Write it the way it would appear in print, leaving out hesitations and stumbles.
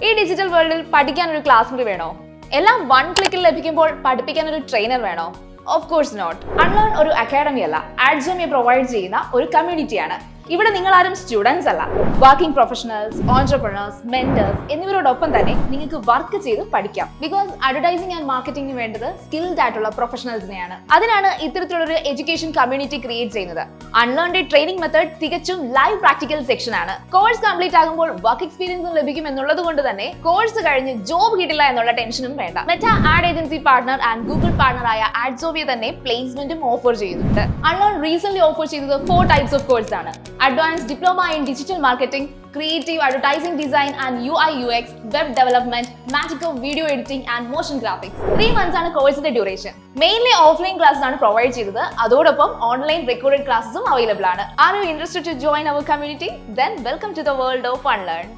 ഈ ഡിജിറ്റൽ വേൾഡിൽ പഠിക്കാൻ ഒരു ക്ലാസ് മുറി വേണോ? എല്ലാം വൺ ക്ലിക്കിൽ ലഭിക്കുമ്പോൾ പഠിപ്പിക്കാൻ ഒരു ട്രെയിനർ വേണോ? Of course not. അൺലേൺ ഒരു അക്കാഡമി അല്ല, ആഡ്സോമിയ പ്രൊവൈഡ് ചെയ്യുന്ന ഒരു കമ്മ്യൂണിറ്റിയാണ്. ഇവിടെ നിങ്ങൾ ആരും സ്റ്റുഡൻസ് അല്ല, വർക്കിംഗ് പ്രൊഫഷണൽസ്, ഓൺട്രപ്രണേഴ്സ്, മെന്റേഴ്സ് എന്നിവരോടൊപ്പം തന്നെ നിങ്ങൾക്ക് വർക്ക് ചെയ്ത് പഠിക്കാം. ബിക്കോസ് അഡ്വർടൈസിംഗ് ആൻഡ് മാർക്കറ്റിംഗ് വേണ്ടത് സ്കിൽഡ് ആയിട്ടുള്ള പ്രൊഫഷണൽസിനെയാണ്. അതിനാണ് ഇത്തരത്തിലുള്ളൊരു എഡ്യൂക്കേഷൻ കമ്മ്യൂണിറ്റി ക്രിയേറ്റ് ചെയ്യുന്നത്. അൺലേണിന്റെ ട്രെയിനിങ് മെത്തേഡ് തികച്ചും ലൈവ് പ്രാക്ടിക്കൽ സെക്ഷൻ ആണ്. കോഴ്സ് കംപ്ലീറ്റ് ആകുമ്പോൾ വർക്ക് എക്സ്പീരിയൻസും ലഭിക്കും എന്നുള്ളത് കൊണ്ട് തന്നെ കോഴ്സ് കഴിഞ്ഞ് ജോബ് കിട്ടില്ല എന്നുള്ള ടെൻഷനും വേണ്ട. Meta ad agency partner and Google പാർട്ണറായ ആഡ്സോമിയ തന്നെ പ്ലേസ്മെന്റും ഓഫർ ചെയ്യുന്നുണ്ട്. അൺലേൺ റീസെന്റ് ഓഫർ ചെയ്തത് 4 types of കോഴ്സ് ആണ്. Advanced Diploma in Digital Marketing, Creative Advertising Design and UI UX, Web Development, Magical Video Editing and Motion Graphics. 3 months ആണ് കോഴ്സിന്റെ duration. Mainly offline classes ആണ് provide ചെയ്തത്. അതോടൊപ്പം online recorded ക്ലാസ്സസും available ആണ്. Are you interested to join our community? Then welcome to the world of Unlearn.